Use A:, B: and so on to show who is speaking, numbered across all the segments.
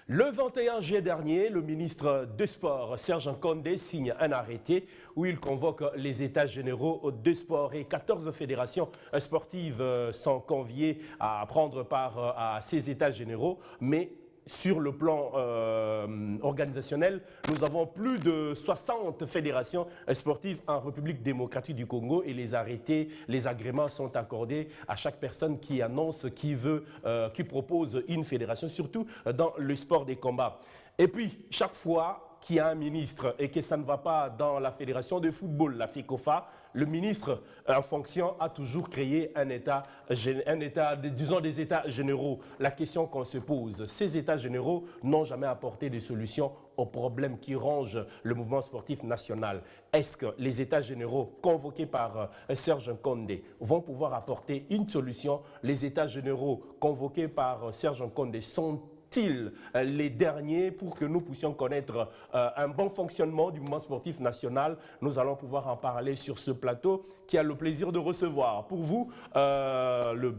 A: Le 21 juillet dernier, le ministre des Sports, Serge Nkonde, signe un arrêté où il convoque les États généraux des sports et 14 fédérations sportives sont conviées à prendre part à ces États généraux, mais sur le plan organisationnel, nous avons plus de 60 fédérations sportives en République démocratique du Congo et les arrêtés, les agréments sont accordés à chaque personne qui annonce, qui propose une fédération, surtout dans le sport des combats. Et puis, chaque fois qu'il y a un ministre et que ça ne va pas dans la fédération de football, la FECOFA, le ministre en fonction a toujours créé un état, disons des états généraux. La question qu'on se pose, ces états généraux n'ont jamais apporté des solutions aux problèmes qui rongent le mouvement sportif national. Est-ce que les états généraux convoqués par Serge Nkonde vont pouvoir apporter une solution? Les états généraux convoqués par Serge Nkonde sont les derniers pour que nous puissions connaître un bon fonctionnement du mouvement sportif national? Nous allons pouvoir en parler sur ce plateau qui a le plaisir de recevoir pour vous le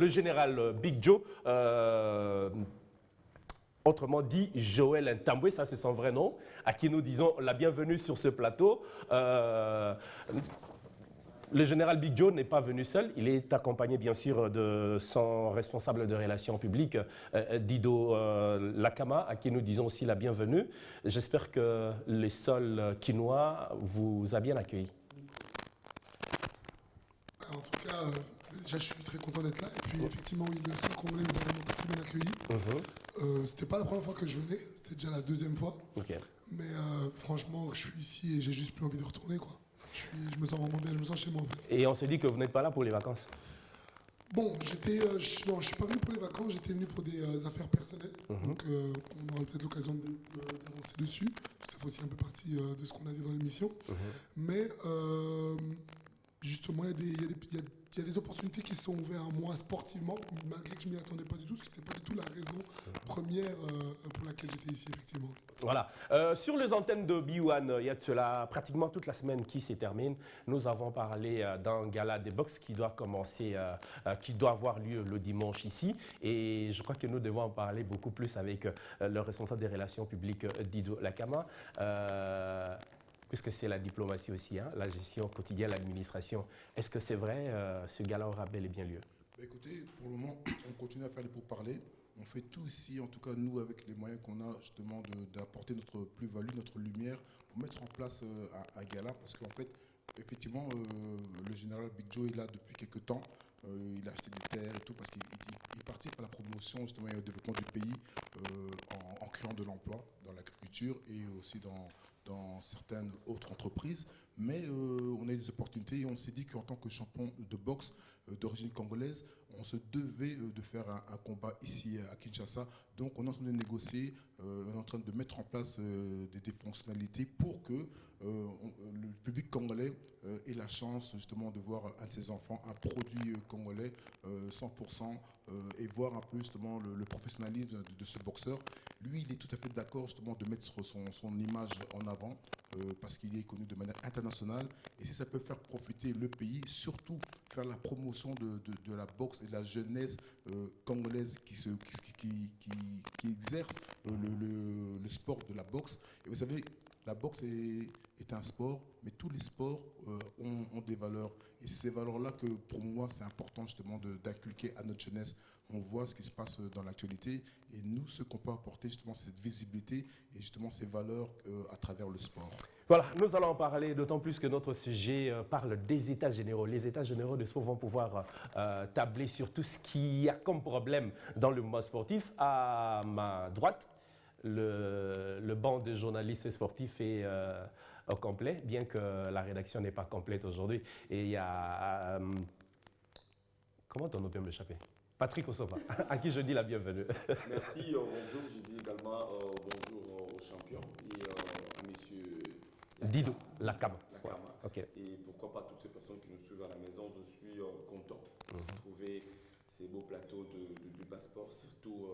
A: général Big Joe, autrement dit Joël Ntambwe, ça c'est son vrai nom, à qui nous disons la bienvenue sur ce plateau. Le général Big Joe n'est pas venu seul, il est accompagné bien sûr de son responsable de relations publiques, Dido Lakama, à qui nous disons aussi la bienvenue. J'espère que le sol quinois vous a bien accueilli.
B: En tout cas, déjà je suis très content d'être là. Et puis effectivement, oui, le sol congolais nous a vraiment très bien accueillis. C'était pas la première fois que je venais, c'était déjà la deuxième fois.
A: Okay.
B: Mais franchement, je suis ici et j'ai juste plus envie de retourner, quoi. Je me sens vraiment bien, je me sens chez moi en fait.
A: Et on s'est dit que vous n'êtes pas là pour les vacances?
B: Bon, non, je ne suis pas venu pour les vacances, j'étais venu pour des affaires personnelles. Donc on aura peut-être l'occasion d'avancer dessus. Ça fait aussi un peu partie de ce qu'on a dit dans l'émission. Mais justement, il y a des opportunités qui sont ouvertes à moi sportivement, malgré que je ne m'y attendais pas du tout, parce que ce n'était pas du tout la raison première pour laquelle j'étais ici, effectivement.
A: Voilà. Sur les antennes de B1, il y a de cela pratiquement toute la semaine qui se termine. Nous avons parlé d'un gala des box qui doit commencer, qui doit avoir lieu le dimanche ici. Et je crois que nous devons en parler beaucoup plus avec le responsable des relations publiques, Dido Lakama. Puisque c'est la diplomatie aussi, hein, la gestion quotidienne, l'administration. Est-ce que c'est vrai, ce gala aura bel et bien lieu?
C: Écoutez, pour le moment, on continue à faire les pourparlers. On fait tout ici, en tout cas nous, avec les moyens qu'on a justement d'apporter notre plus-value, notre lumière, pour mettre en place un gala. Parce qu'en fait, effectivement, le général Big Joe est là depuis quelques temps. Il a acheté des terres et tout parce qu'il participe à la promotion justement et au développement du pays en créant de l'emploi dans l'agriculture et aussi dans certaines autres entreprises. Mais on a eu des opportunités et on s'est dit qu'en tant que champion de boxe d'origine congolaise, on se devait de faire un combat ici à Kinshasa. Donc on est en train de négocier, on est en train de mettre en place des fonctionnalités pour que le public congolais ait la chance justement de voir un de ses enfants, un produit congolais 100% et voir un peu justement le professionnalisme de ce boxeur. Lui, il est tout à fait d'accord justement de mettre son image en avant parce qu'il est connu de manière internationale et si ça peut faire profiter le pays, surtout faire la promotion de la boxe et de la jeunesse congolaise qui exerce le sport de la boxe. Et vous savez, la boxe est un sport, mais tous les sports ont des valeurs. Et c'est ces valeurs-là que, pour moi, c'est important justement d'inculquer à notre jeunesse. On voit ce qui se passe dans l'actualité et nous, ce qu'on peut apporter, justement, c'est cette visibilité et justement ces valeurs à travers le sport.
A: Voilà, nous allons en parler, d'autant plus que notre sujet parle des États généraux. Les États généraux de sport vont pouvoir tabler sur tout ce qu'il y a comme problème dans le mouvement sportif. À ma droite, le banc de journalistes sportifs est au complet, bien que la rédaction n'est pas complète aujourd'hui. Et il y a... comment ton nom peut m'échapper? Patrick Osoma, à qui je dis la bienvenue.
D: Merci, bonjour. Je dis également bonjour aux champions et à messieurs
A: Dido Lakama.
D: Lakama.
A: Ouais. Okay.
D: Et pourquoi pas toutes ces personnes qui nous suivent à la maison. Je suis content de trouver ces beaux plateaux du Passport, surtout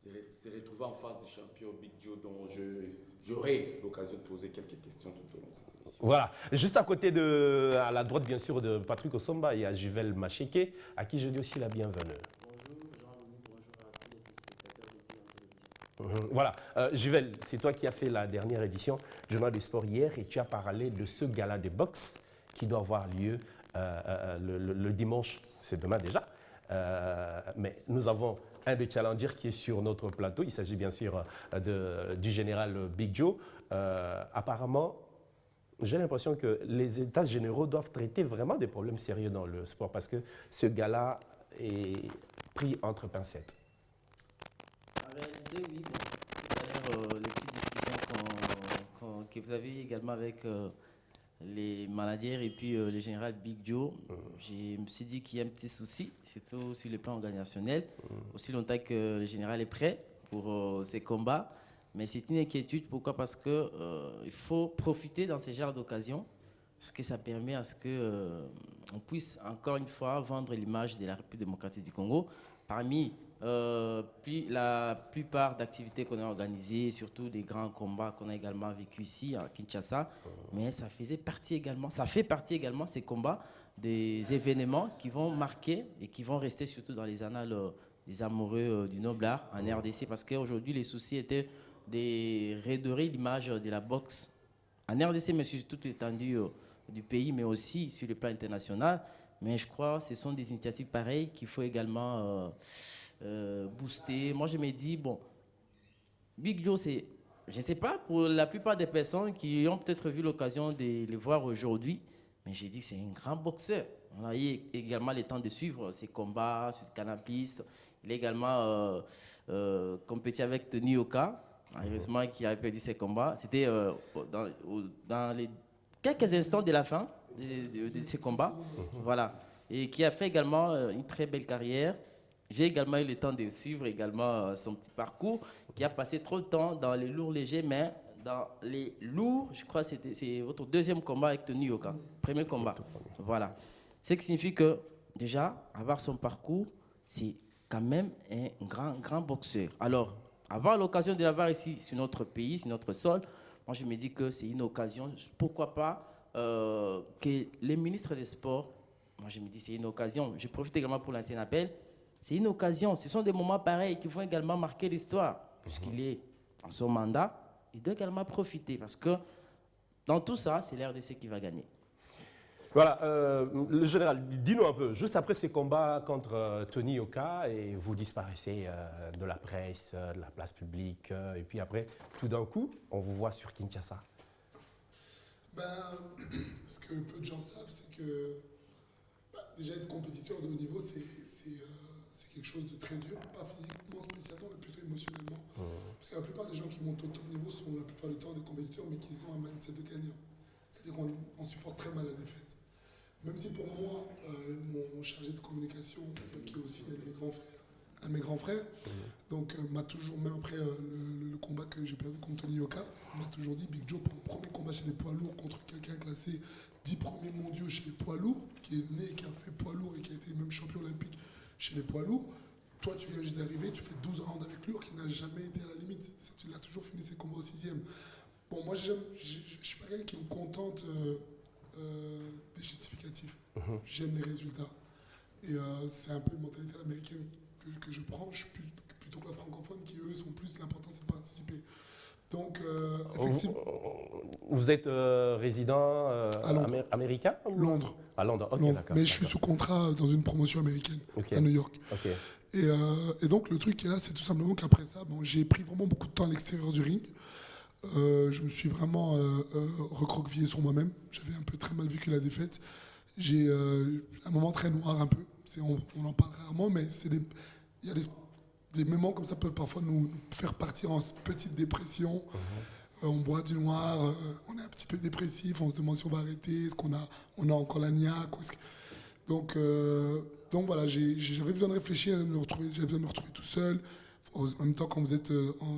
D: se retrouver en face du champion Big Joe dont j'aurai l'occasion de poser quelques questions tout au long de cette émission.
A: Voilà. Juste à côté à la droite bien sûr de Patrick Osomba, il y a Juvel Macheke, à qui je dis aussi la bienvenue.
E: Bonjour Jean-Louis, bonjour à tous les téléspectateurs de
A: Voilà. Juvel, c'est toi qui as fait la dernière édition du Journal du Sport hier et tu as parlé de ce gala de boxe qui doit avoir lieu le dimanche, c'est demain déjà. Mais nous avons un des challengers qui est sur notre plateau. Il s'agit bien sûr du général Big Joe. Apparemment, j'ai l'impression que les États généraux doivent traiter vraiment des problèmes sérieux dans le sport parce que ce gala est pris entre pincettes.
E: En réalité, oui. Bon, tout à l'heure, les petites discussions que vous avez eues également avec les managers et puis le général Big Joe, je me suis dit qu'il y a un petit souci, surtout sur le plan organisationnel. Aussi longtemps que le général est prêt pour ces combats. Mais c'est une inquiétude. Pourquoi? Parce que il faut profiter dans ces genres d'occasions, parce que ça permet à ce que on puisse encore une fois vendre l'image de la République démocratique du Congo. Parmi la plupart d'activités qu'on a organisées, surtout des grands combats qu'on a également vécu ici à Kinshasa, mais ça fait partie également ces combats des événements qui vont marquer et qui vont rester surtout dans les annales des amoureux du noble art en RDC, parce qu'aujourd'hui les soucis étaient de redorer l'image de la boxe en RDC, mais sur toute l'étendue du pays, mais aussi sur le plan international. Mais je crois que ce sont des initiatives pareilles qu'il faut également booster. Moi, je me dis, bon, Big Joe, c'est, je ne sais pas, pour la plupart des personnes qui ont peut-être vu l'occasion de le voir aujourd'hui, mais j'ai dit que c'est un grand boxeur. On a eu également le temps de suivre ses combats sur le Canapis. Il a également compétit avec Tony Oka. Heureusement qu'il avait perdu ses combats. C'était dans les quelques instants de la fin de ses combats. Voilà. Et qui a fait également une très belle carrière. J'ai également eu le temps de suivre également son petit parcours, qui a passé trop de temps dans les lourds légers, mais dans les lourds, je crois que c'est votre deuxième combat avec Tony Yoka. Premier combat. Voilà. Ce qui signifie que, déjà, avoir son parcours, c'est quand même un grand boxeur. Alors, avoir l'occasion de l'avoir ici, sur notre pays, sur notre sol, moi je me dis que c'est une occasion, pourquoi pas, que les ministres des Sports, moi je me dis c'est une occasion, je profite également pour lancer un appel, c'est une occasion, ce sont des moments pareils qui vont également marquer l'histoire, puisqu'il est en son mandat, il doit également profiter, parce que dans tout ça, c'est l'RDC qui va gagner.
A: Voilà, le général, dis-nous un peu, juste après ces combats contre Tony Yoka, et vous disparaissez de la presse, de la place publique, et puis après, tout d'un coup, on vous voit sur Kinshasa.
B: Ce que peu de gens savent, c'est que déjà être compétiteur de haut niveau, c'est quelque chose de très dur, pas physiquement spécialement, mais plutôt émotionnellement. Parce que la plupart des gens qui montent au top niveau sont la plupart du temps des compétiteurs, mais qui ont un mindset de gagnant. C'est-à-dire qu'on supporte très mal la défaite. Même si pour moi, mon chargé de communication, qui est aussi un de mes grands frères, donc m'a toujours, même après le combat que j'ai perdu contre Tony Yoka, m'a toujours dit, Big Joe, pour le premier combat chez les poids lourds contre quelqu'un classé 10 premiers mondiaux chez les poids lourds, qui est né, qui a fait poids lourd et qui a été même champion olympique chez les poids lourds, toi tu viens juste d'arriver, tu fais 12 rounds avec lui, qui n'a jamais été à la limite. Tu l'as toujours fini ses combats au 6e. Bon, moi je suis pas quelqu'un qui me contente des justificatifs. J'aime les résultats. Et c'est un peu une mentalité américaine que je prends. Je suis plutôt que la francophone, qui eux sont plus, l'important c'est de participer. Donc, effectivement.
A: Vous êtes résident
B: à Londres.
A: Américain ou...
B: Londres.
A: À Londres, ok,
B: Londres.
A: d'accord.
B: Mais je suis sous contrat dans une promotion américaine à New York.
A: Okay.
B: Et donc, le truc qui est là, c'est tout simplement qu'après ça, bon, j'ai pris vraiment beaucoup de temps à l'extérieur du ring. Je me suis vraiment recroquevillé sur moi-même. J'avais un peu très mal vécu la défaite. J'ai un moment très noir un peu. On en parle rarement, mais il y a des moments comme ça peuvent parfois nous faire partir en petite dépression. On boit du noir, on est un petit peu dépressif, on se demande si on va arrêter, est-ce qu'on a encore la niaque. Donc voilà, j'avais besoin de réfléchir, j'avais besoin de me retrouver tout seul. En même temps, quand vous êtes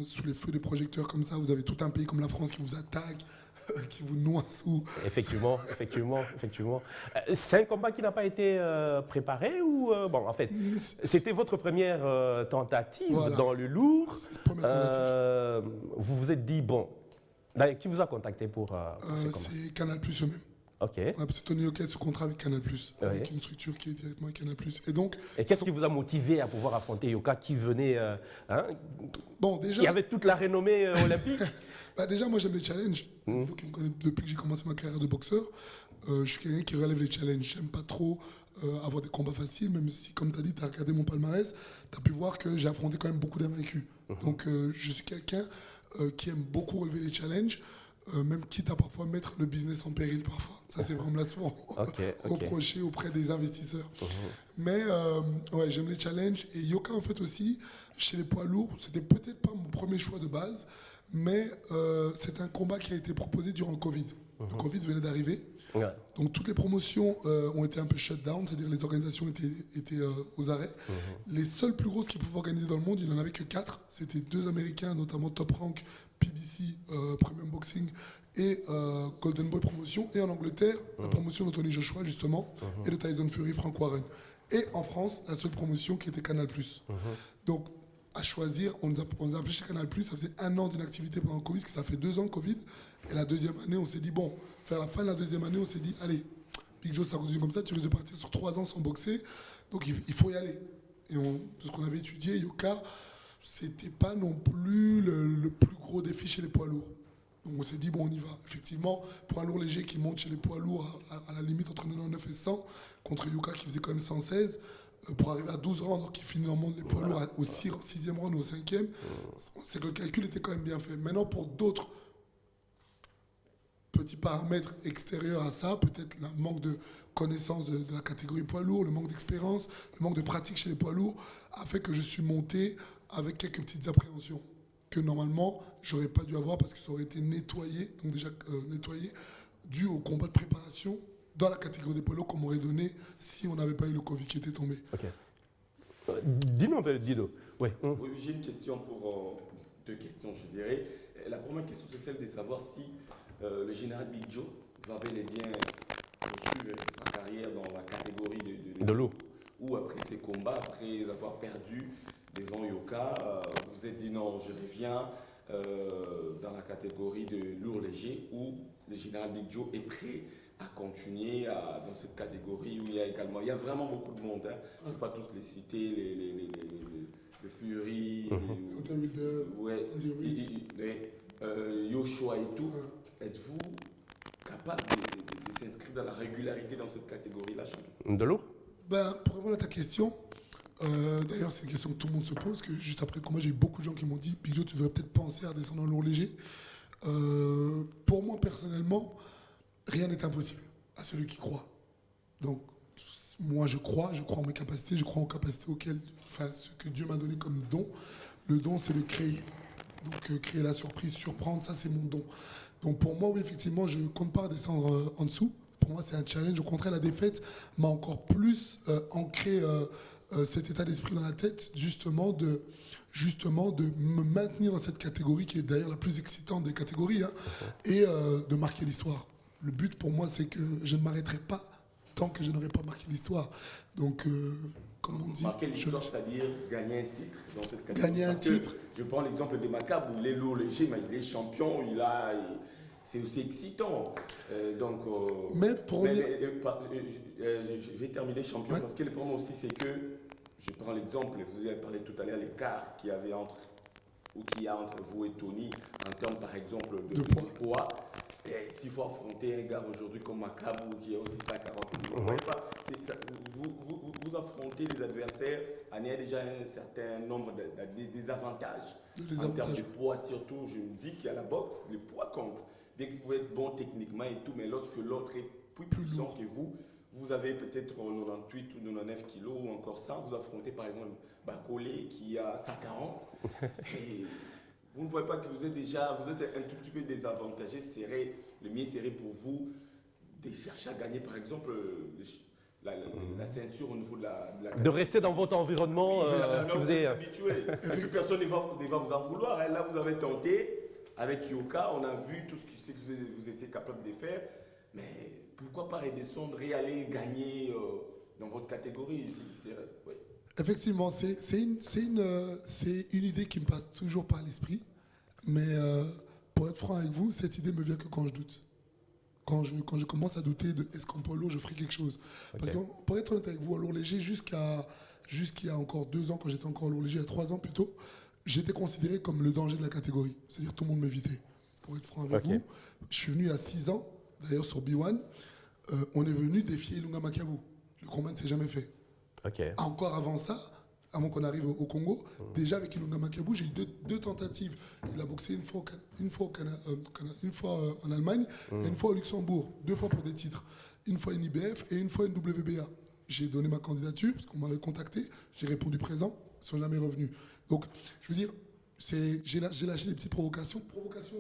B: sous les feux des projecteurs comme ça, vous avez tout un pays comme la France qui vous attaque, qui vous noie sous...
A: Effectivement. C'est un combat qui n'a pas été préparé ou... bon, en fait, c'était votre première tentative dans le lourd.
B: C'est première tentative.
A: Vous vous êtes dit, bon... Qui vous a contacté pour ces combats?
B: C'est Canal Plus eux-mêmes.
A: Ok.
B: Ouais, parce que Tony Yoka est sous contrat avec Canal+, avec
A: Ouais.
B: une structure qui est directement avec Canal+. Et donc,
A: Et qu'est-ce qui vous a motivé à pouvoir affronter Yoka qui venait,
B: bon, déjà,
A: qui avait toute la renommée olympique?
B: déjà, moi, j'aime les challenges. Vous qui me connaissez depuis que j'ai commencé ma carrière de boxeur, je suis quelqu'un qui relève les challenges. J'aime pas trop avoir des combats faciles, même si, comme tu as dit, tu as regardé mon palmarès, tu as pu voir que j'ai affronté quand même beaucoup d'invaincus. Donc, je suis quelqu'un qui aime beaucoup relever les challenges, même quitte à parfois mettre le business en péril parfois. Ça, c'est vraiment là souvent reproché auprès des investisseurs. Mais ouais, j'aime les challenges. Et Yoka, en fait, aussi, chez les poids lourds, c'était peut-être pas mon premier choix de base, mais c'est un combat qui a été proposé durant le Covid. Le Covid venait d'arriver.
A: Ouais.
B: Donc toutes les promotions ont été un peu shut down, c'est-à-dire les organisations étaient aux arrêts. Les seules plus grosses qui pouvaient organiser dans le monde, il n'y en avait que 4. C'était 2 Américains, notamment Top Rank, PBC, Premium Boxing et Golden Boy Promotion. Et en Angleterre, la promotion d'Anthony Joshua, justement, et de Tyson Fury, Frank Warren. Et en France, la seule promotion qui était Canal+. Donc, à choisir, on nous a appelé chez Canal+, ça faisait 1 an d'inactivité pendant le Covid, parce que ça fait 2 ans le Covid. Et la deuxième année, on s'est dit, bon, vers la fin de la deuxième année, on s'est dit, allez, Big Joe, ça continue comme ça, tu risques de partir sur 3 ans sans boxer, donc il faut y aller. Et tout ce qu'on avait étudié, Yoka, c'était pas non plus le plus gros défi chez les poids lourds. Donc on s'est dit, bon, on y va. Effectivement, poids lourd léger qui monte chez les poids lourds à la limite entre 99 et 100, contre Yoka qui faisait quand même 116, pour arriver à 12 rounds, donc qui finit dans le monde les poids lourds au 6e round ou au 5e, c'est que le calcul était quand même bien fait. Maintenant, pour d'autres petits paramètres extérieurs à ça, peut-être le manque de connaissance de la catégorie poids lourd, le manque d'expérience, le manque de pratique chez les poids lourds, a fait que je suis monté avec quelques petites appréhensions que normalement, j'aurais pas dû avoir parce que ça aurait été nettoyé, donc déjà nettoyé, dû au combat de préparation dans la catégorie des poids lourds qu'on m'aurait donné si on n'avait pas eu le Covid qui était tombé.
A: Ok. Dis-nous un peu, Dido. Ouais.
D: Oui, j'ai une question pour 2 questions, je dirais. La première question, c'est celle de savoir si le général Big Joe va bel et bien poursuivre sa carrière dans la catégorie
A: De lourd.
D: Ou après ses combats, après avoir perdu devant Yoka, vous vous êtes dit non, je reviens dans la catégorie de lourd léger, où le général Big Joe est prêt à continuer dans cette catégorie où il y a vraiment beaucoup de monde. Hein. Je ne vais pas tous les citer, le Fury, Joshua et tout. Êtes-vous capable de s'inscrire dans la régularité dans cette catégorie-là, champion?
A: De lourd?
B: Pour répondre à ta question, d'ailleurs c'est une question que tout le monde se pose, que juste après le combat j'ai eu beaucoup de gens qui m'ont dit Big Joe, tu devrais peut-être penser à descendre en lourd léger. Pour moi personnellement, rien n'est impossible à celui qui croit. Donc moi je crois en mes capacités, je crois aux capacités ce que Dieu m'a donné comme don. Le don c'est de créer. Donc créer la surprise, surprendre, ça c'est mon don. Donc pour moi, oui, effectivement, je ne compte pas descendre en dessous. Pour moi, c'est un challenge. Au contraire, la défaite m'a encore plus ancré cet état d'esprit dans la tête, justement de me maintenir dans cette catégorie qui est d'ailleurs la plus excitante des catégories, hein, et de marquer l'histoire. Le but pour moi, c'est que je ne m'arrêterai pas tant que je n'aurai pas marqué l'histoire. Donc, comme on dit...
D: Marquer l'histoire, c'est-à-dire gagner un titre dans cette catégorie.
B: Gagner un titre.
D: Je prends l'exemple de Macab, où il est lourd léger, mais il est champion, c'est aussi excitant.
B: Mais pour
D: je vais terminer champion, parce que le problème aussi, c'est que, je prends l'exemple, vous avez parlé tout à l'heure, l'écart qu'il y avait entre vous et Tony, en termes par exemple de poids. Et s'il faut affronter un gars aujourd'hui comme Macabou qui est aussi 140 vous affrontez les adversaires en ayant déjà un certain nombre de désavantages. En termes de poids, surtout, je me dis qu'à la boxe, le poids compte. Bien que vous pouvez être bon techniquement et tout, mais lorsque l'autre est plus puissant que vous avez peut-être 98 ou 99 kilos ou encore 100, vous affrontez par exemple Bakolé qui a 140. Et vous ne voyez pas que vous êtes un tout petit peu désavantagé. Le mieux serait pour vous de chercher à gagner par exemple la ceinture au niveau de la
A: de rester dans votre environnement que vous êtes
D: habitué. Que personne ne va vous en vouloir. Hein. Là, vous avez tenté. Avec Yoka, on a vu tout ce que vous étiez capable de faire. Mais pourquoi pas redescendre et aller gagner dans votre catégorie? Ouais.
B: Effectivement, c'est une idée qui me passe toujours par l'esprit. Mais pour être franc avec vous, cette idée me vient que quand je doute. quand je commence à douter de est-ce qu'en poids lourd je ferai quelque chose. Parce que pour être honnête avec vous, en lourd léger, jusqu'il y a encore 2 ans, quand j'étais encore en lourd léger, il y a 3 ans plutôt, j'étais considéré comme le danger de la catégorie. C'est-à-dire tout le monde m'évitait. Pour être franc avec vous, je suis venu à 6 ans, d'ailleurs sur B1, on est venu défier Ilunga Makabu. Le combat ne s'est jamais fait. Encore avant ça, avant qu'on arrive au Congo, déjà avec Ilunga Makabu, j'ai eu deux tentatives. Il a boxé une fois en Allemagne et une fois au Luxembourg, 2 fois pour des titres. Une fois une IBF et une fois une WBA. J'ai donné ma candidature parce qu'on m'avait contacté, j'ai répondu présent, ils ne sont jamais revenus. Donc, je veux dire, j'ai lâché des petites provocations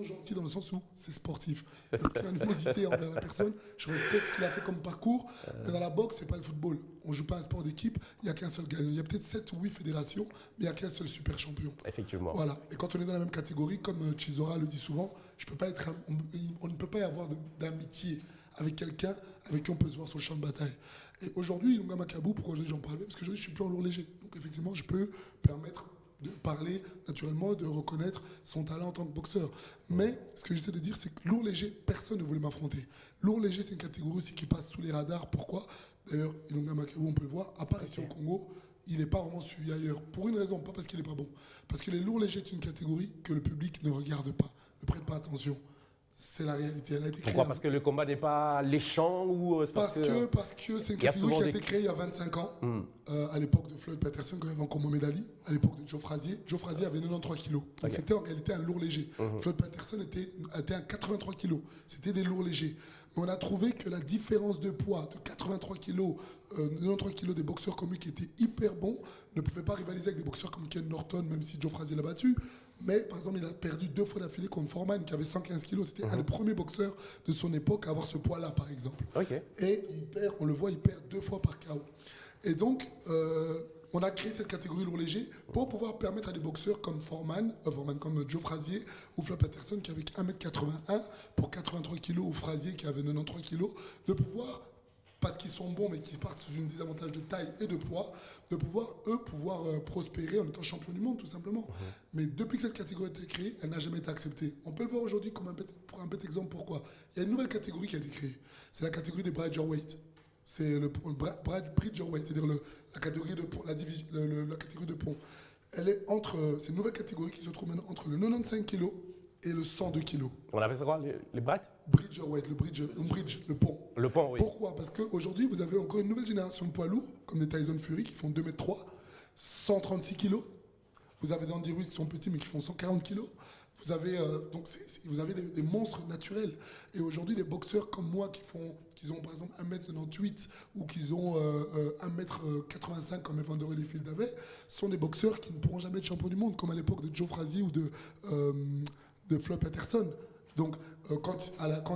B: gentilles dans le sens où c'est sportif. Il n'y a aucune animosité envers la personne. Je respecte ce qu'il a fait comme parcours. Mais dans la boxe, ce n'est pas le football. On ne joue pas un sport d'équipe. Il n'y a qu'un seul gagnant. Il y a peut-être 7 ou 8 fédérations, mais il n'y a qu'un seul super champion.
A: Effectivement.
B: Voilà. Et quand on est dans la même catégorie, comme Chisora le dit souvent, on ne peut pas y avoir d'amitié avec quelqu'un avec qui on peut se voir sur le champ de bataille. Et aujourd'hui, Ilunga Makabu, pourquoi j'en parle? Parce qu'aujourd'hui, je suis plus en lourd léger. Donc effectivement, je peux permettre de parler naturellement, de reconnaître son talent en tant que boxeur. Mais ce que j'essaie de dire, c'est que lourd léger, personne ne voulait m'affronter. Lourd léger, c'est une catégorie aussi qui passe sous les radars. Pourquoi? D'ailleurs, Ilunga Makabu, on peut le voir, à part ici au Congo, il n'est pas vraiment suivi ailleurs. Pour une raison, pas parce qu'il n'est pas bon. Parce que les lourds légers est une catégorie que le public ne regarde pas, ne prête pas attention. C'est la réalité. Elle a été
A: Pourquoi? Parce que le combat n'est pas alléchant ou
B: parce que c'est une catégorie qui a été créée il y a 25 ans, à l'époque de Floyd Patterson, quand il y avait encore Mohamed Ali, à l'époque de Joe Frazier. Joe Frazier avait 93 kilos. Donc c'était en réalité un lourd léger. Floyd Patterson était à 83 kilos. C'était des lourds légers. Mais on a trouvé que la différence de poids de 83 kilos, 93 kilos des boxeurs comme lui qui étaient hyper bons, ne pouvait pas rivaliser avec des boxeurs comme Ken Norton, même si Joe Frazier l'a battu. Mais par exemple, il a perdu 2 fois d'affilée contre Foreman qui avait 115 kilos. C'était un des premiers boxeurs de son époque à avoir ce poids-là, par exemple. Et on le voit, il perd 2 fois par KO. Et donc, on a créé cette catégorie lourd léger pour pouvoir permettre à des boxeurs comme Foreman comme Joe Frazier ou Floyd Patterson qui avait 1m81 pour 83 kilos, ou Frazier qui avait 93 kilos, de pouvoir, parce qu'ils sont bons mais qu'ils partent sous une désavantage de taille et de poids, de pouvoir prospérer en étant champion du monde tout simplement. Mais depuis que cette catégorie a été créée, elle n'a jamais été acceptée. On peut le voir aujourd'hui comme pour un bête exemple. Pourquoi? Il y a une nouvelle catégorie qui a été créée. C'est la catégorie des Bridgerweight. C'est le Bridgerweight, c'est-à-dire la catégorie de pont, la catégorie de pont. Elle est c'est une nouvelle catégorie qui se trouve maintenant entre le 95 kg et le 102 kg.
A: On appelle ça quoi, les brettes?
B: Bridgerweight, le pont.
A: Le pont, oui.
B: Pourquoi? Parce qu'aujourd'hui, vous avez encore une nouvelle génération de poids lourds, comme des Tyson Fury qui font 2,3 m, 136 kg. Vous avez des Andy Ruiz qui sont petits mais qui font 140 kg. Vous avez, vous avez des monstres naturels. Et aujourd'hui, des boxeurs comme moi qui ont par exemple 1m98 ou qui ont 1m85 comme Evander Holyfield avait, sont des boxeurs qui ne pourront jamais être champions du monde, comme à l'époque de Joe Frazier ou de Floyd Patterson. Donc, quand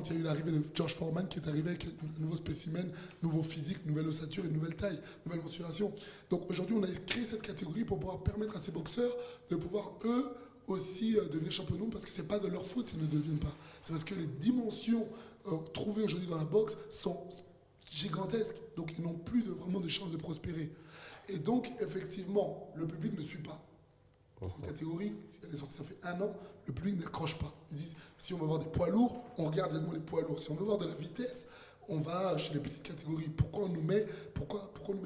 B: il y a eu l'arrivée de George Foreman qui est arrivé avec un nouveau spécimen, nouveau physique, nouvelle ossature, une nouvelle taille, nouvelle mensuration. Donc aujourd'hui, on a créé cette catégorie pour pouvoir permettre à ces boxeurs de pouvoir, eux, aussi devenir champions du monde, parce que c'est pas de leur faute s'ils ne deviennent pas. C'est parce que les dimensions trouvées aujourd'hui dans la boxe sont gigantesques. Donc ils n'ont plus vraiment de chance de prospérer. Et donc, effectivement, le public ne suit pas. C'est une catégorie, elle est sortie, ça fait 1 an, le public n'accroche pas. Ils disent, si on veut voir des poids lourds, on regarde directement les poids lourds. Si on veut voir de la vitesse, on va chez les petites catégories. Pourquoi on nous met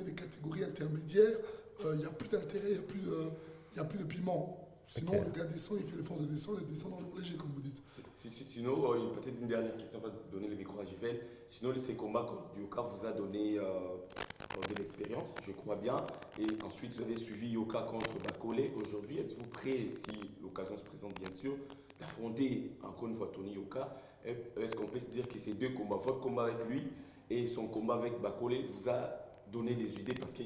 B: des catégories intermédiaires? Il n'y a plus d'intérêt, il n'y a plus de piment. Sinon, le gars descend, il fait l'effort de descendre et descend dans lourd léger, comme vous dites.
D: Sinon, peut-être une dernière question, on va donner le micro à Jivel. Sinon, ces combats contre Yoka vous a donné de l'expérience, je crois bien. Et ensuite, vous avez suivi Yoka contre Bakole. Aujourd'hui, êtes-vous prêt, si l'occasion se présente bien sûr, d'affronter encore une fois Tony Yoka? Est-ce qu'on peut se dire que ces 2 combats, votre combat avec lui et son combat avec Bakole, vous a donné des idées? Parce que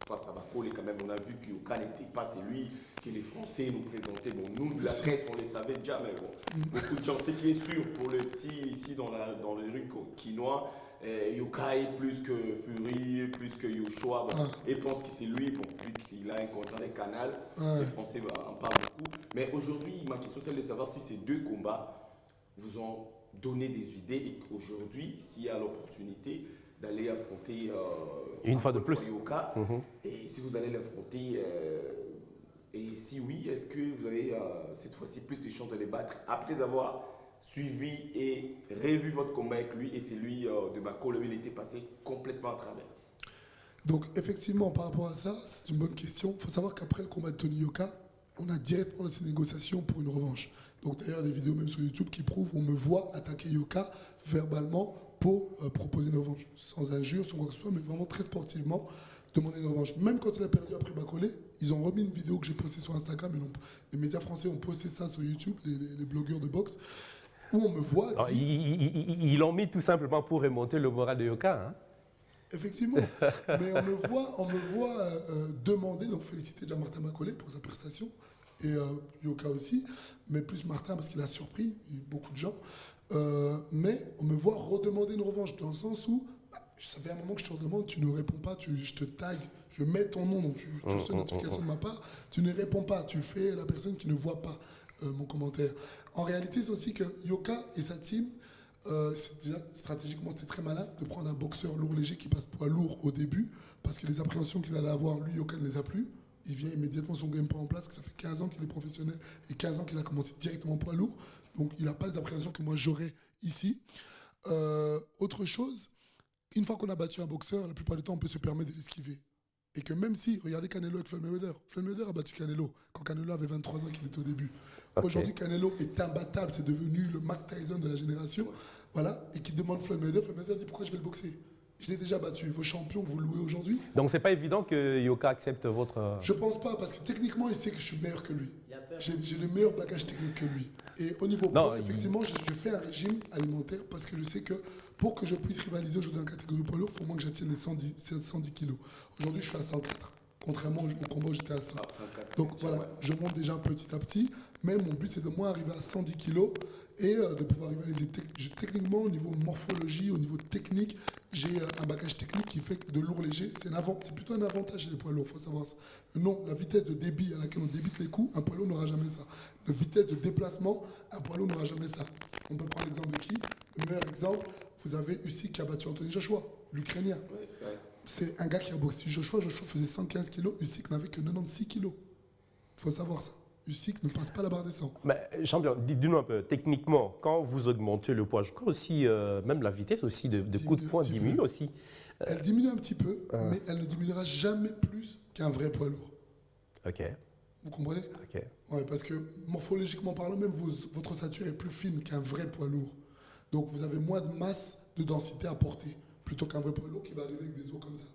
D: face à Bakole, quand même, on a vu que Yoka n'était pas celui que les Français nous présentaient. Bon, nous, la presse, on les savait déjà, mais bon, beaucoup de gens. Ce qui est sûr, pour le petit ici dans les rues quinois, Yoka est plus que Fury, plus que Yoshua, bon, et pense que c'est lui, bon, vu qu'il a un contrat des canals, les Français en parlent beaucoup. Mais aujourd'hui, ma question, c'est de savoir si ces 2 combats vous ont donné des idées et qu'aujourd'hui, s'il y a l'opportunité d'aller affronter
A: une fois de plus
D: Yoka, et si vous allez l'affronter, et si oui, est-ce que vous avez cette fois-ci plus de chances de les battre après avoir suivi et revu votre combat avec lui et celui de Bako, où il était passé complètement à travers?
B: Donc effectivement, par rapport à ça, c'est une bonne question. Il faut savoir qu'après le combat de Tony Yoka, on a directement lancé des négociations pour une revanche. Donc d'ailleurs, des vidéos même sur YouTube qui prouvent on me voit attaquer Yoka verbalement pour proposer une revanche. Sans injure, sans quoi que ce soit, mais vraiment très sportivement, demander une revanche. Même quand il a perdu après Bacolé, ils ont remis une vidéo que j'ai postée sur Instagram. Les médias français ont posté ça sur YouTube, les blogueurs de boxe, où on me voit...
A: Non, ils l'ont mis tout simplement pour remonter le moral de Yoka. Hein.
B: Effectivement, mais on me voit demander, donc féliciter déjà Martin Bacolé pour sa prestation, et Yoka aussi, mais plus Martin parce qu'il a surpris beaucoup de gens, mais on me voit redemander une revanche, dans le sens où, ça fait un moment que je te redemande, tu ne réponds pas, je te tag, je mets ton nom, donc tu reçois une notification de ma part, tu ne réponds pas, tu fais la personne qui ne voit pas mon commentaire. En réalité, c'est aussi que Yoka et sa team, déjà, stratégiquement, c'était très malin de prendre un boxeur lourd léger qui passe poids lourd au début, parce que les appréhensions qu'il allait avoir, lui, Yoka ne les a plus. Il vient immédiatement son game plan en place, que ça fait 15 ans qu'il est professionnel et 15 ans qu'il a commencé directement poids lourd. Donc, il n'a pas les appréhensions que moi j'aurais ici. Autre chose, une fois qu'on a battu un boxeur, la plupart du temps, on peut se permettre de l'esquiver. Et que même si, regardez Canelo avec Floyd Mayweather a battu Canelo quand Canelo avait 23 ans qu'il était au début. Okay. Aujourd'hui, Canelo est imbattable, c'est devenu le Mike Tyson de la génération. Voilà, et qui demande Floyd Mayweather dit pourquoi je vais le boxer. Je l'ai déjà battu, vos champions, vous louez aujourd'hui.
A: Donc c'est pas évident que Yoka accepte votre...
B: Je pense pas, parce que techniquement, il sait que je suis meilleur que lui. J'ai le meilleur bagage technique que lui. Et au niveau poids, effectivement, je fais un régime alimentaire parce que je sais que pour que je puisse rivaliser aujourd'hui en catégorie poids lourd, il faut au moins que j'atteigne les 110 kilos. Aujourd'hui, je suis à 104. Contrairement au combat où j'étais à 100. Donc voilà, je monte déjà petit à petit. Mais mon but, c'est de moi arriver à 110 kilos et de pouvoir rivaliser. Techniquement, au niveau morphologie, au niveau technique, j'ai un bagage technique qui fait que de lourd léger, c'est plutôt un avantage chez les poids lourds, il faut savoir ça. Non, la vitesse de débit à laquelle on débite les coups, un poids lourd n'aura jamais ça. La vitesse de déplacement, un poids lourd n'aura jamais ça. On peut prendre l'exemple de qui? Le meilleur exemple, vous avez Usyk qui a battu Anthony Joshua, l'Ukrainien. C'est un gars qui a boxé Joshua faisait 115 kilos, Usyk n'avait que 96 kilos. Il faut savoir ça. Usyk ne passe pas la barre des 100.
A: Mais, champion, dis-nous un peu, techniquement, quand vous augmentez le poids, je crois aussi, même la vitesse aussi de coups de poing diminue aussi.
B: Elle diminue un petit peu, mais elle ne diminuera jamais plus qu'un vrai poids lourd.
A: Ok.
B: Vous comprenez?
A: Ok.
B: Ouais, parce que morphologiquement parlant, même votre ossature est plus fine qu'un vrai poids lourd. Donc vous avez moins de masse, de densité à porter, plutôt qu'un vrai poids lourd qui va arriver avec des os comme ça.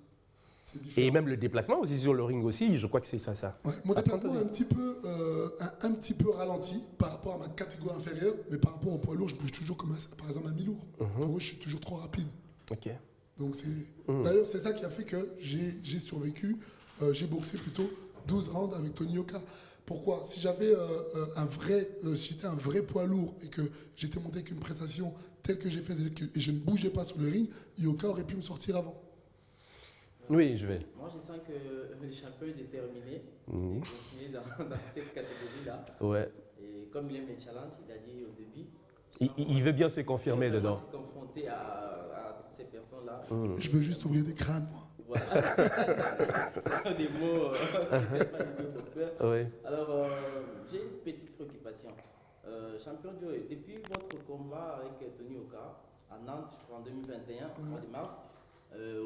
A: Et même le déplacement aussi sur le ring aussi, je crois que c'est ça.
B: Ouais, mon déplacement est un petit peu ralenti par rapport à ma catégorie inférieure, mais par rapport au poids lourd, je bouge toujours comme par exemple un mi-lourd. Pour eux, je suis toujours trop rapide.
A: Ok.
B: Donc d'ailleurs, c'est ça qui a fait que j'ai survécu, j'ai boxé plutôt 12 rounds avec Tony Yoka. Pourquoi? Si j'avais si j'étais un vrai poids lourd et que j'étais monté avec une prestation telle que j'ai fait et je ne bougeais pas sur le ring, Yoka aurait pu me sortir avant.
A: Oui, je vais.
E: Moi, je sens que le champion est déterminé de continuer dans cette catégorie-là.
A: Ouais.
E: Et comme il aime les challenges, il a dit au début.
A: Il veut bien se confirmer dedans.
E: Il s'est confronté à toutes ces personnes-là.
B: Je veux juste ouvrir des crânes, moi.
E: Voilà. Ce sont des mots, pas des mots boxeurs.
A: Oui.
E: Alors, j'ai une petite préoccupation. Champion Joe, depuis votre combat avec Tony Yoka à Nantes, je crois en 2021, au mois de mars,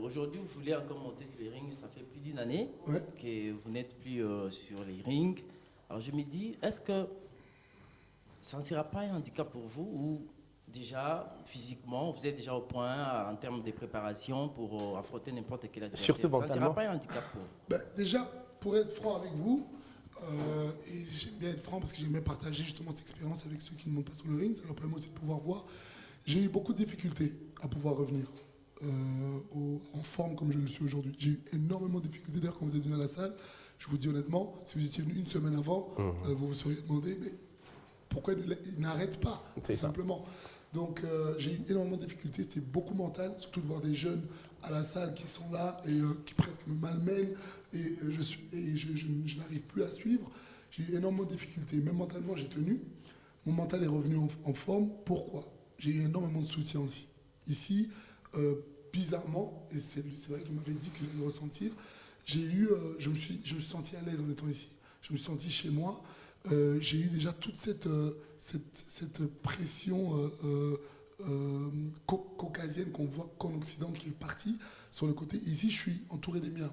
E: aujourd'hui, vous voulez encore monter sur les rings. Ça fait plus d'une année que vous n'êtes plus sur les rings. Alors, je me dis, est-ce que ça ne sera pas un handicap pour vous ou déjà, physiquement, vous êtes déjà au point en termes de préparation pour affronter n'importe quel adversaire?
A: Surtout mentalement.
E: Ça ne sera pas un handicap pour vous?
B: Déjà, pour être franc avec vous, et j'aime bien être franc parce que j'aime bien partager justement cette expérience avec ceux qui ne montent pas sur le ring, ça leur permet aussi de pouvoir voir. J'ai eu beaucoup de difficultés à pouvoir revenir en forme comme je le suis aujourd'hui. J'ai eu énormément de difficultés. D'ailleurs, quand vous êtes venu à la salle, je vous dis honnêtement, si vous étiez venu une semaine avant, vous vous seriez demandé, mais pourquoi il n'arrête pas, simplement. Donc j'ai eu énormément de difficultés, c'était beaucoup mental, surtout de voir des jeunes à la salle qui sont là et qui presque me malmènent et je n'arrive plus à suivre. J'ai eu énormément de difficultés, même mentalement j'ai tenu. Mon mental est revenu en forme. Pourquoi? J'ai eu énormément de soutien aussi. Ici, bizarrement, et c'est vrai qu'il m'avait dit que j'allais le ressentir, je me suis senti à l'aise en étant ici. Je me suis senti chez moi. j'ai eu déjà toute cette pression caucasienne qu'on voit qu'en Occident qui est partie sur le côté. Ici, je suis entouré des miens,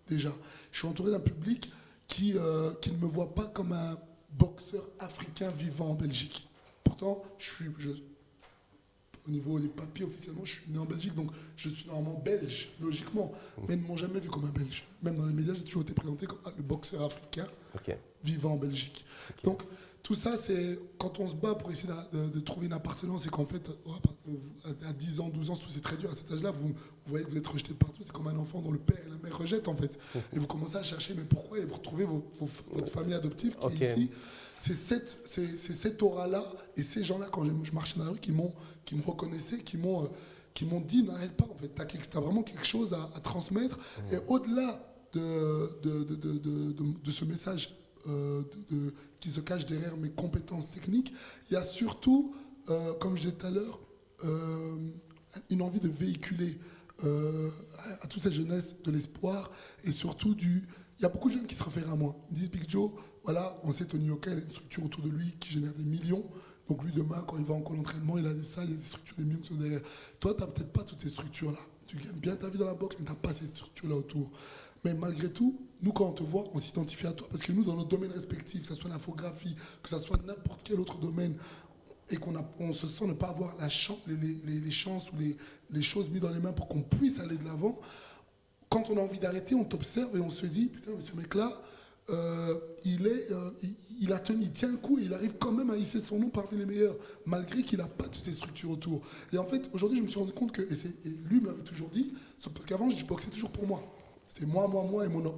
B: déjà. Je suis entouré d'un public qui ne me voit pas comme un boxeur africain vivant en Belgique. Pourtant, au niveau des papiers, officiellement, je suis né en Belgique, donc je suis normalement belge, logiquement. Mais ils ne m'ont jamais vu comme un belge. Même dans les médias, j'ai toujours été présenté comme le boxeur africain vivant en Belgique. Donc, tout ça, c'est quand on se bat pour essayer de trouver une appartenance et qu'en fait, à 10 ans, 12 ans, c'est très dur à cet âge-là, vous voyez que vous êtes rejeté de partout, c'est comme un enfant dont le père et la mère rejettent en fait. Et vous commencez à chercher, mais pourquoi? Et vous retrouvez votre famille adoptive qui est ici. C'est cette aura-là et ces gens-là, quand je marchais dans la rue, qui me reconnaissaient, qui m'ont dit n'arrête pas, en fait, t'as vraiment quelque chose à transmettre. Et au-delà de ce message qui se cache derrière mes compétences techniques, il y a surtout, comme je disais tout à l'heure, une envie de véhiculer à toute cette jeunesse de l'espoir et surtout il y a beaucoup de jeunes qui se réfèrent à moi. Ils me disent Big Joe, voilà, on sait Tony Yoka, il a une structure autour de lui qui génère des millions. Donc lui, demain, quand il va en camp d'entraînement, il a des salles, il y a des structures, des millions qui sont derrière. Toi, tu n'as peut-être pas toutes ces structures-là. Tu gagnes bien ta vie dans la boxe, mais tu n'as pas ces structures-là autour. Mais malgré tout, nous, quand on te voit, on s'identifie à toi. Parce que nous, dans nos domaines respectifs, que ce soit l'infographie, que ce soit n'importe quel autre domaine, et qu'on se sent ne pas avoir les chances ou les choses mises dans les mains pour qu'on puisse aller de l'avant, quand on a envie d'arrêter, on t'observe et on se dit, putain, mais ce mec-là, il a tenu, il tient le coup et il arrive quand même à hisser son nom parmi les meilleurs, malgré qu'il n'a pas toutes ces structures autour. Et en fait, aujourd'hui, je me suis rendu compte que, et lui me l'avait toujours dit, parce qu'avant, je boxais toujours pour moi. C'était moi,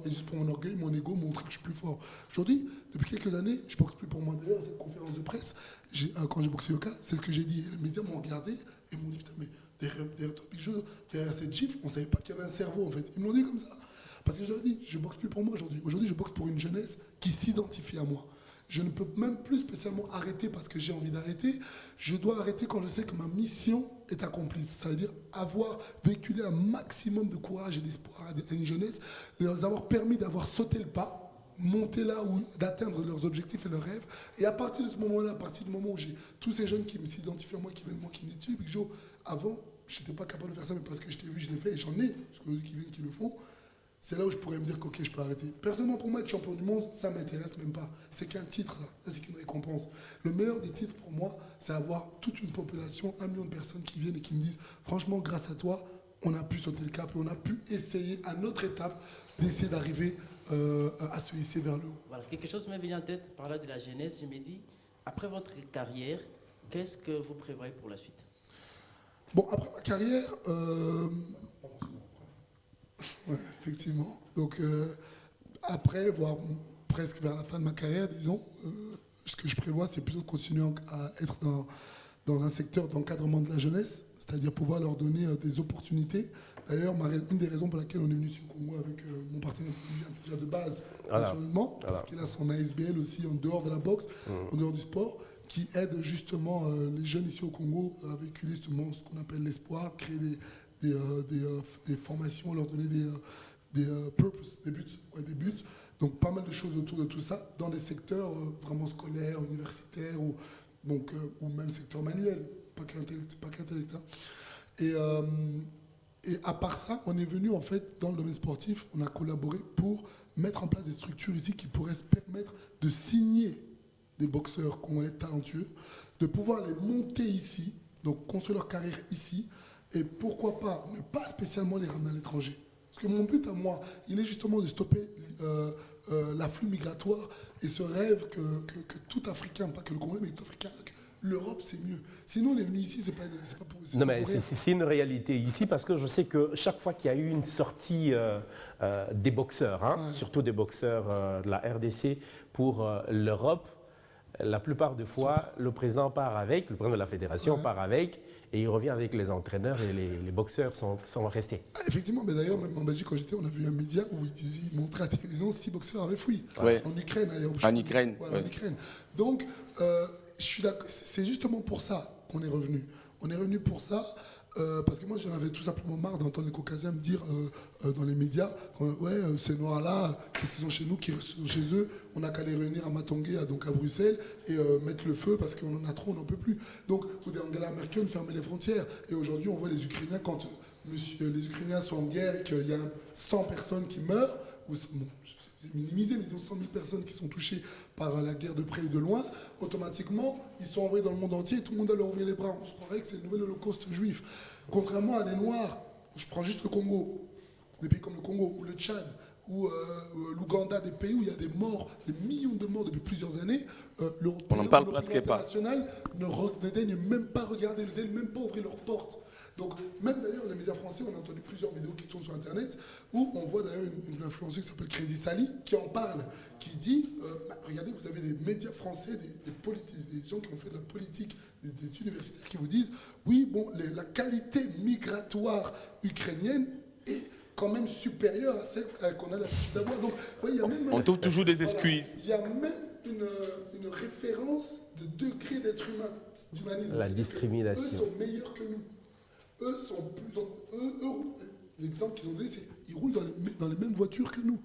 B: et juste pour mon orgueil, mon ego, montrer que je suis plus fort. Aujourd'hui, depuis quelques années, je boxe plus pour moi. D'ailleurs, cette conférence de presse, quand j'ai boxé Yoka, c'est ce que j'ai dit. Et les médias m'ont regardé et m'ont dit, putain, mais derrière toi, derrière cette gifle, on ne savait pas qu'il y avait un cerveau, en fait. Ils me l'ont dit comme ça. Parce que je leur ai dit, je boxe plus pour moi aujourd'hui. Aujourd'hui, je boxe pour une jeunesse qui s'identifie à moi. Je ne peux même plus spécialement arrêter parce que j'ai envie d'arrêter. Je dois arrêter quand je sais que ma mission est accomplie. Ça veut dire avoir véhiculé un maximum de courage et d'espoir à une jeunesse, leur avoir permis d'avoir sauté le pas, monter là où d'atteindre leurs objectifs et leurs rêves. Et à partir de ce moment-là, à partir du moment où j'ai tous ces jeunes qui me s'identifient à moi, qui viennent moi, qui me disent, tu sais, Big Joe, avant, je n'étais pas capable de faire ça, mais parce que je t'ai vu, je l'ai fait et j'en ai, parce que eux qui viennent, qui le font. C'est là où je pourrais me dire qu'ok, je peux arrêter. Personnellement, pour moi, être champion du monde, ça ne m'intéresse même pas. C'est qu'un titre, ça c'est qu'une récompense. Le meilleur des titres pour moi, c'est avoir toute une population, 1 million de personnes qui viennent et qui me disent, franchement, grâce à toi, on a pu sauter le cap et on a pu essayer à notre étape d'essayer d'arriver à se hisser vers le haut.
E: Voilà, quelque chose m'est venu en tête, parlant de la jeunesse, je me dis, après votre carrière, qu'est-ce que vous prévoyez pour la suite?
B: Bon, après ma carrière... Ouais, effectivement. Donc, après, voire presque vers la fin de ma carrière, disons, ce que je prévois, c'est plutôt de continuer à être dans un secteur d'encadrement de la jeunesse, c'est-à-dire pouvoir leur donner des opportunités. D'ailleurs, une des raisons pour laquelle on est venu sur le Congo avec mon partenaire déjà de base, naturellement, parce qu'il a son ASBL aussi en dehors de la boxe, en dehors du sport, qui aide justement les jeunes ici au Congo à véhiculer justement ce qu'on appelle l'espoir, créer des formations, leur donner des purpose, des buts. Donc pas mal de choses autour de tout ça, dans des secteurs vraiment scolaires, universitaires, ou même secteur manuel, pas qu'intellect. Et à part ça, on est venu en fait dans le domaine sportif, on a collaboré pour mettre en place des structures ici qui pourraient se permettre de signer des boxeurs congolais talentueux, de pouvoir les monter ici, donc construire leur carrière ici, et pourquoi pas, ne pas spécialement les ramener à l'étranger. Parce que mon but à moi, il est justement de stopper l'afflux migratoire et ce rêve que tout Africain, pas que le Congolais, mais tout Africain, l'Europe c'est mieux. Sinon on est venu ici, c'est pas pour...
A: Non mais c'est une réalité ici parce que je sais que chaque fois qu'il y a eu une sortie des boxeurs, surtout des boxeurs de la RDC pour l'Europe, la plupart des fois, le président part avec, le président de la fédération part avec, et il revient avec les entraîneurs et les boxeurs sont restés.
B: Ah, effectivement, mais d'ailleurs, même en Belgique, quand j'étais, on a vu un média où il montrait à la télévision 6 boxeurs avaient fui.
F: Ouais.
B: En Ukraine.
F: En Ukraine.
B: Voilà, en Ukraine. Donc, je suis d'accord, c'est justement pour ça qu'on est revenu. On est revenu pour ça. parce que moi j'en avais tout simplement marre d'entendre les Caucasiens me dire dans les médias, ces Noirs-là, qui sont chez nous, qui sont chez eux, on n'a qu'à les réunir à Matongué, donc à Bruxelles, et mettre le feu parce qu'on en a trop, on n'en peut plus. Donc Angela Merkel fermait les frontières. Et aujourd'hui on voit les Ukrainiens, quand les Ukrainiens sont en guerre et qu'il y a 100 personnes qui meurent, ou bon, c'est minimisé, mais ils ont 100 000 personnes qui sont touchées par la guerre de près ou de loin, automatiquement, ils sont envoyés dans le monde entier et tout le monde doit leur ouvrir les bras. On se croirait que c'est le nouvel holocauste juif. Contrairement à des Noirs, je prends juste le Congo, des pays comme le Congo ou le Tchad, ou l'Ouganda, des pays où il y a des morts, des millions de morts depuis plusieurs années,
F: on n'en parle presque pas.
B: International ne daigne même pas regarder, ne daigne même pas ouvrir leurs portes. Donc, même d'ailleurs, les médias français, on a entendu plusieurs vidéos qui tournent sur Internet, où on voit d'ailleurs une influenceuse qui s'appelle Crazy Sally, qui en parle, qui dit, regardez, vous avez des médias français, des gens qui ont fait de la politique, des universitaires qui vous disent, oui, bon, la qualité migratoire ukrainienne est quand même supérieure à celle qu'on a l'habitude d'avoir. Donc, ouais, y a même,
F: on trouve toujours des excuses.
B: Il y a même une référence de degré d'être humain, d'humanisme.
A: La discrimination.
B: Eux sont meilleurs que nous. Eux sont plus. Donc, l'exemple qu'ils ont donné, c'est qu'ils roulent dans les mêmes voitures que nous.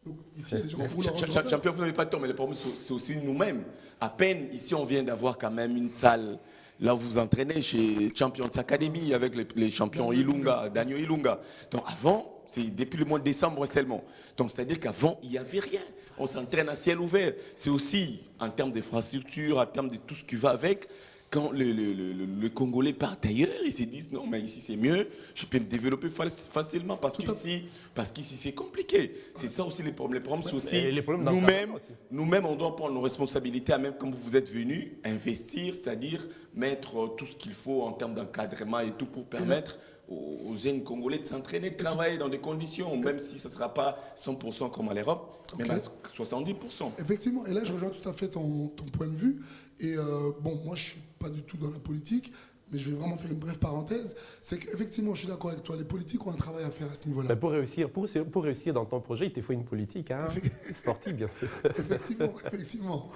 B: Donc, ici, il y a des gens qui roulent en
F: Champion, vous n'avez pas tort, mais le problème, c'est aussi nous-mêmes. À peine, ici, on vient d'avoir quand même une salle. Là, vous vous entraînez chez Champions Academy avec les champions Ilunga, Daniel Ilunga. Donc, avant, c'est depuis le mois de décembre seulement. Donc, c'est-à-dire qu'avant, il n'y avait rien. On s'entraîne à ciel ouvert. C'est aussi, en termes d'infrastructure, en termes de tout ce qui va avec. Quand le Congolais part ailleurs, ils se disent non, mais ici c'est mieux, je peux me développer facilement parce qu'ici c'est compliqué. C'est ça aussi les problèmes. Les problèmes, c'est aussi nous-mêmes, on doit prendre nos responsabilités, même comme vous êtes venus, investir, c'est-à-dire mettre tout ce qu'il faut en termes d'encadrement et tout pour permettre aux jeunes Congolais de s'entraîner, de travailler dans des conditions, même si ce ne sera pas 100% comme à l'Europe, mais à 70%.
B: Effectivement, et là je rejoins tout à fait ton point de vue. Et bon, moi je ne suis pas du tout dans la politique, mais je vais vraiment faire une brève parenthèse. C'est qu'effectivement, je suis d'accord avec toi, les politiques ont un travail à faire à ce niveau-là.
A: Pour réussir dans ton projet, il te faut une politique, hein, sportive bien sûr.
B: Effectivement.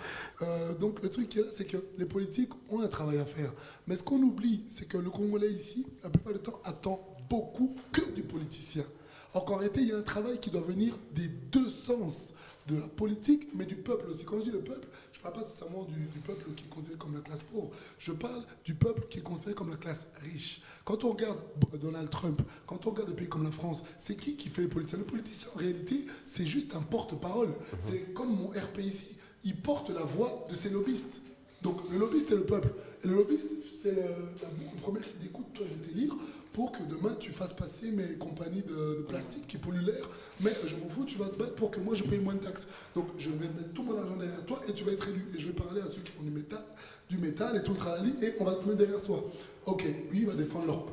B: Donc le truc qui est là, c'est que les politiques ont un travail à faire. Mais ce qu'on oublie, c'est que le Congolais ici, la plupart du temps, attend beaucoup que du politicien. Alors qu'en réalité, il y a un travail qui doit venir des deux sens, de la politique, mais du peuple aussi. Quand je dis le peuple, je ne parle pas spécialement du peuple qui est considéré comme la classe pauvre. Je parle du peuple qui est considéré comme la classe riche. Quand on regarde Donald Trump, quand on regarde des pays comme la France, c'est qui fait les politiciens? Le politicien, en réalité, c'est juste un porte-parole. C'est comme mon RP ici. Il porte la voix de ses lobbyistes. Donc le lobbyiste est le peuple. Et le lobbyiste, c'est la boucle première qui dit, écoute, toi, je vais t'élire pour que demain, tu fasses passer mes compagnies de plastique qui polluent l'air. Mais je m'en fous, tu vas te battre pour que moi, je paye moins de taxes. Donc, je vais mettre tout mon argent derrière toi et tu vas être élu. Et je vais parler à ceux qui font du métal et tout le tralali et on va te mettre derrière toi. Ok, lui, il va défendre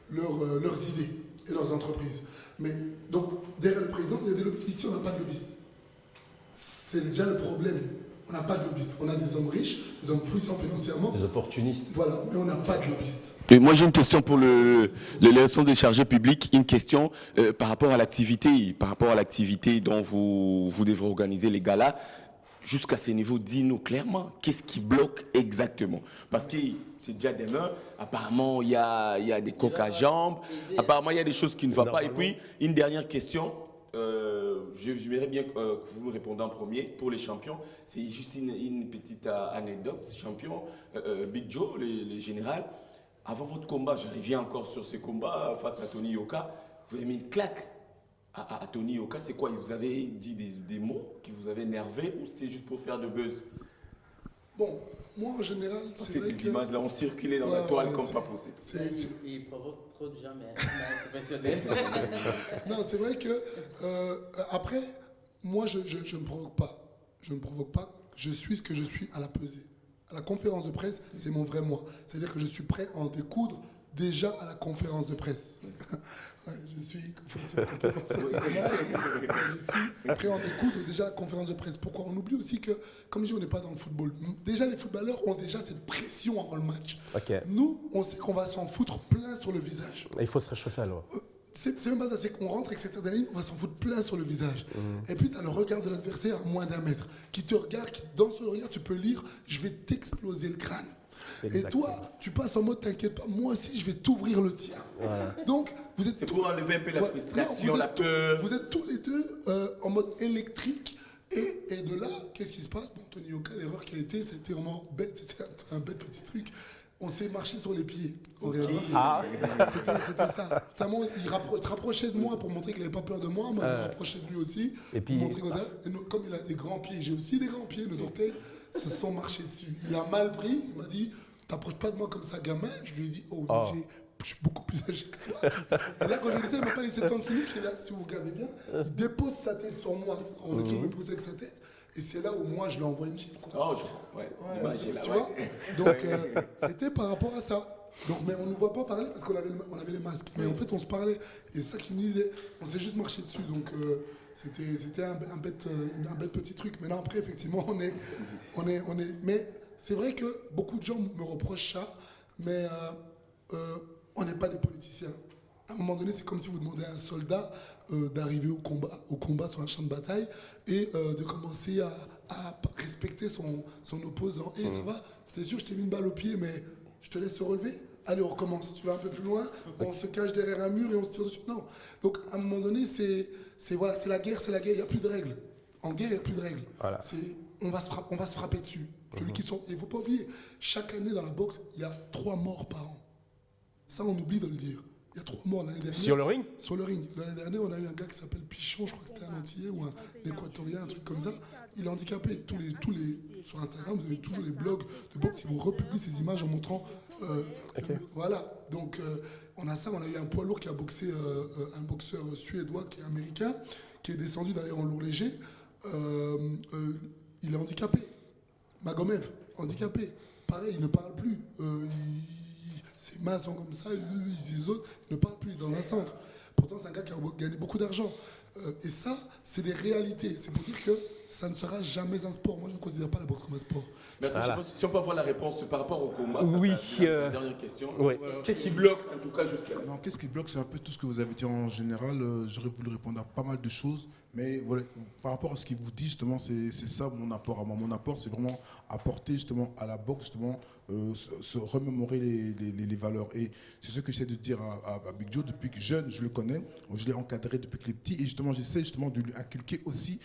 B: leurs idées et leurs entreprises. Mais donc, derrière le président, il y a des lobbyistes. Ici, on n'a pas de lobbyistes. C'est déjà le problème. On n'a pas de lobbyistes. On a des hommes riches, des hommes puissants financièrement.
A: Des opportunistes.
B: Voilà, mais on n'a pas de lobbyistes.
F: Et moi, j'ai une question pour l'élection des chargés publics, une question par rapport à l'activité dont vous devez organiser les galas. Jusqu'à ce niveau, dis-nous clairement, qu'est-ce qui bloque exactement? Parce que c'est déjà demain, apparemment, il y a des coques à jambes, apparemment, il y a des choses qui ne vont pas. Et puis, une dernière question, j'aimerais bien que vous me répondiez en premier pour les champions. C'est juste une petite anecdote. Champion, Big Joe, les généraux, avant votre combat, je reviens encore sur ce combat face à Tony Yoka, vous avez mis une claque à Tony Yoka. C'est quoi? Vous avez dit des mots qui vous avaient énervé ou c'était juste pour faire de buzz?
B: Bon, moi en général,
F: c'est cette image-là, on circulait dans la toile comme pas possible.
E: Il provoque trop de gens, mais professionnel.
B: Non, c'est vrai que après, moi je ne provoque pas. Je ne provoque pas. Je suis ce que je suis à la pesée. À la conférence de presse, c'est mon vrai moi. C'est-à-dire que je suis prêt à en découdre déjà à la conférence de presse. Ouais, je suis prêt à en découdre déjà à la conférence de presse. Pourquoi? On oublie aussi que, comme je dis, on n'est pas dans le football. Déjà, les footballeurs ont déjà cette pression avant le match.
A: Okay.
B: Nous, on sait qu'on va s'en foutre plein sur le visage.
A: Il faut se réchauffer alors.
B: C'est même pas ça, c'est qu'on rentre avec cette adrénaline, on va s'en foutre plein sur le visage. Et puis tu as le regard de l'adversaire à moins d'1 mètre, qui te regarde, dans ce regard tu peux lire, je vais t'exploser le crâne.
A: Exactement.
B: Et toi, tu passes en mode t'inquiète pas, moi aussi je vais t'ouvrir le tien. Donc, vous êtes
F: C'est pour enlever un peu la
B: Ouais,
F: frustration,
B: non, vous
F: la
B: êtes
F: peur.
B: Vous êtes tous les deux en mode électrique. Et de là, qu'est-ce qui se passe? Bon, Tony Yoka, l'erreur qui a été, c'était vraiment bête, c'était un bête petit truc. On s'est marché sur les pieds. En réalité. C'était ça. Vraiment, il se rapprochait de moi pour montrer qu'il n'avait pas peur de moi. Moi, je me rapprochais de lui aussi.
A: Et puis-
B: pour montrer comme il a des grands pieds, j'ai aussi des grands pieds, nos orteils se sont marchés dessus. Il a mal pris, il m'a dit, t'approches pas de moi comme ça, gamin. Je lui ai dit, oh, mais je suis beaucoup plus âgé que toi. Et là, quand je disais, il m'a pas laissé tant de finir, qu'il a, si vous regardez bien, il dépose sa tête sur moi. On est sur me poser avec sa tête. Et c'est là où moi, je lui envoie une gifle.
F: Oh, ouais, l'image est là,
B: Tu
F: ouais.
B: vois? Donc, c'était par rapport à ça. Donc, mais on ne nous voit pas parler parce qu'on avait, on avait les masques. Mais en fait, on se parlait. Et c'est ça qu'il me disait. On s'est juste marché dessus. Donc, c'était un bête petit truc. Maintenant, après, effectivement, on est. Mais c'est vrai que beaucoup de gens me reprochent ça. Mais on n'est pas des politiciens. À un moment donné, c'est comme si vous demandez à un soldat d'arriver au combat sur un champ de bataille et de commencer à respecter son opposant. Et ça va, c'était sûr, je t'ai mis une balle au pied, mais je te laisse te relever. Allez, on recommence. Tu vas un peu plus loin, on se cache derrière un mur et on se tire dessus. Non. Donc, à un moment donné, c'est la guerre, il n'y a plus de règles. En guerre, il n'y a plus de règles.
A: Voilà.
B: On va se frapper dessus. Celui qui sont, et il ne faut pas oublier, chaque année dans la boxe, il y a 3 morts par an. Ça, on oublie de le dire. Il y a 3 morts l'année dernière.
A: Sur le ring?
B: Sur le ring. L'année dernière, on a eu un gars qui s'appelle Pichon, je crois que c'était un Antillais ou un Équatorien, un truc comme ça. Il est handicapé. Sur Instagram, vous avez toujours les blogs de boxe qui vous republient ces images en montrant. Voilà. Donc, on a ça. On a eu un poids lourd qui a boxé, un boxeur suédois qui est américain, qui est descendu d'ailleurs en lourd léger. Il est handicapé. Magomed, handicapé. Pareil, il ne parle plus. Ses mains sont comme ça, les autres ne parlent plus dans un centre. Pourtant, c'est un gars qui a gagné beaucoup d'argent. Et ça, c'est des réalités. C'est pour dire que ça ne sera jamais un sport. Moi, je ne considère pas la boxe comme un sport.
F: Merci.
A: Voilà.
F: Je sais pas si on peut avoir la réponse par rapport au combat. Ça,
A: Oui,
F: c'est la dernière question.
A: oui.
F: Qu'est-ce qui bloque, en tout cas, jusqu'à là?
C: Non, qu'est-ce qui bloque? C'est un peu tout ce que vous avez dit en général. J'aurais voulu répondre à pas mal de choses. Mais voilà, par rapport à ce qu'il vous dit, justement, c'est ça mon apport à moi. Mon apport, c'est vraiment apporter justement à la boxe, justement, se remémorer les valeurs. Et c'est ce que j'essaie de dire à Big Joe depuis que jeune, je le connais. Je l'ai encadré depuis qu'il est petit. Et justement, j'essaie justement de lui inculquer aussi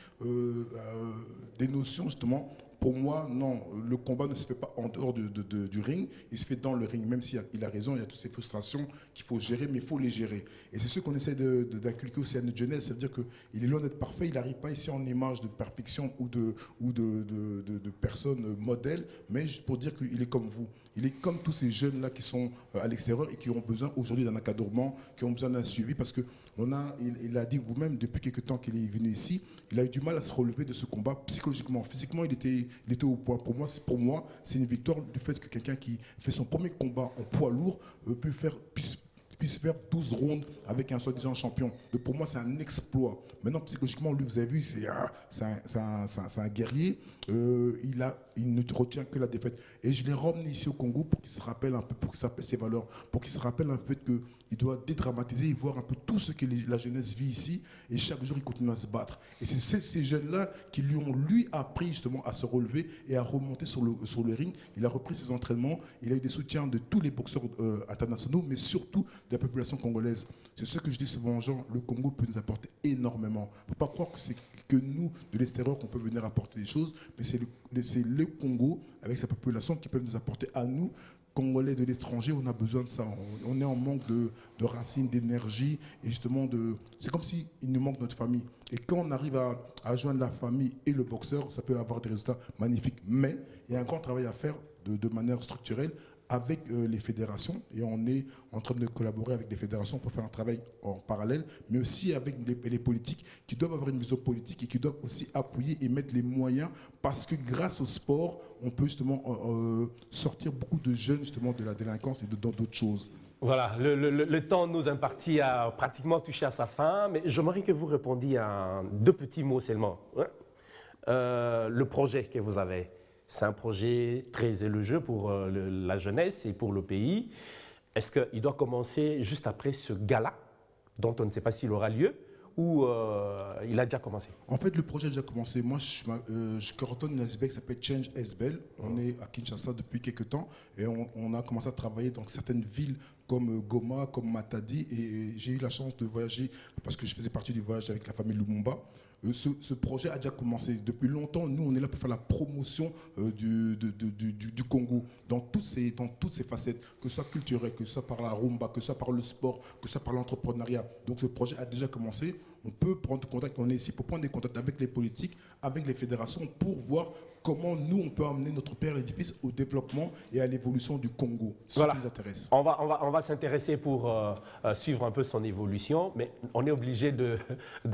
C: des notions, justement. Pour moi, non, le combat ne se fait pas en dehors du ring, il se fait dans le ring, même s'il a raison, il y a toutes ces frustrations qu'il faut gérer, mais il faut les gérer. Et c'est ce qu'on essaie d'inculquer aussi à notre jeunesse, c'est-à-dire qu'il est loin d'être parfait, il n'arrive pas ici en image de perfection ou de personnes modèles, mais juste pour dire qu'il est comme vous. Il est comme tous ces jeunes-là qui sont à l'extérieur et qui ont besoin aujourd'hui d'un encadrement, qui ont besoin d'un suivi, parce que il a dit vous-même, depuis quelques temps qu'il est venu ici, il a eu du mal à se relever de ce combat psychologiquement. Physiquement, il était au point. Pour moi, c'est une victoire du fait que quelqu'un qui fait son premier combat en poids lourd puisse faire 12 rounds avec un soi-disant champion. Donc pour moi, c'est un exploit. Maintenant, psychologiquement, lui, vous avez vu, c'est un guerrier. Il ne retient que la défaite. Et je l'ai ramené ici au Congo pour qu'il se rappelle un peu, pour qu'il s'appelle ses valeurs, pour qu'il se rappelle un peu qu'il doit dédramatiser et voir un peu tout ce que la jeunesse vit ici. Et chaque jour, il continue à se battre. Et c'est ces jeunes-là qui lui ont appris justement à se relever et à remonter sur le ring. Il a repris ses entraînements. Il a eu des soutiens de tous les boxeurs internationaux, mais surtout de la population congolaise. C'est ce que je dis souvent aux gens, le Congo peut nous apporter énormément. Il ne faut pas croire que c'est que nous, de l'extérieur, qu'on peut venir apporter des choses, mais c'est le Congo, avec sa population, qui peut nous apporter à nous, Congolais de l'étranger. On a besoin de ça. On est en manque de racines, d'énergie, et justement, c'est comme s'il nous manque notre famille. Et quand on arrive à joindre la famille et le boxeur, ça peut avoir des résultats magnifiques. Mais il y a un grand travail à faire de manière structurelle, avec les fédérations, et on est en train de collaborer avec les fédérations pour faire un travail en parallèle, mais aussi avec les politiques qui doivent avoir une vision politique et qui doivent aussi appuyer et mettre les moyens, parce que grâce au sport, on peut justement sortir beaucoup de jeunes justement de la délinquance et d'autres choses.
A: Voilà, le temps nous imparti a pratiquement touché à sa fin, mais j'aimerais que vous répondiez à 2 petits mots seulement. Le projet que vous avez. C'est un projet très élogieux pour la jeunesse et pour le pays. Est-ce qu'il doit commencer juste après ce gala, dont on ne sait pas s'il aura lieu, ou il a déjà commencé?
C: En fait, le projet a déjà commencé. Moi, je coordonne une ASBL qui s'appelle Change SBL. On est à Kinshasa depuis quelques temps et on a commencé à travailler dans certaines villes comme Goma, comme Matadi. Et j'ai eu la chance de voyager parce que je faisais partie du voyage avec la famille Lumumba. Ce projet a déjà commencé. Depuis longtemps, nous, on est là pour faire la promotion du Congo dans toutes ses facettes, que ce soit culturel, que ce soit par la rumba, que ce soit par le sport, que ce soit par l'entrepreneuriat. Donc ce projet a déjà commencé. On peut prendre contact, on est ici pour prendre des contacts avec les politiques, avec les fédérations, pour voir comment nous, on peut amener notre père l'édifice au développement et à l'évolution du Congo. C'est ce qui nous intéresse.
A: On va s'intéresser pour suivre un peu son évolution, mais on est obligé de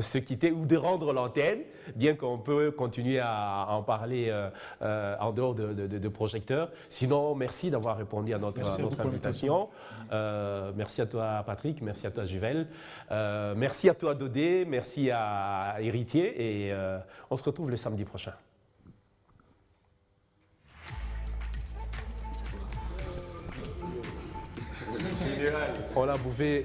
A: se quitter ou de rendre l'antenne, bien qu'on peut continuer à en parler en dehors de projecteurs. Sinon, merci d'avoir répondu à notre invitation. Merci à toi, Patrick. Merci à toi, Juvel. Merci à toi, Dodé. Merci à Héritier. Et on se retrouve le samedi prochain. On a bouffé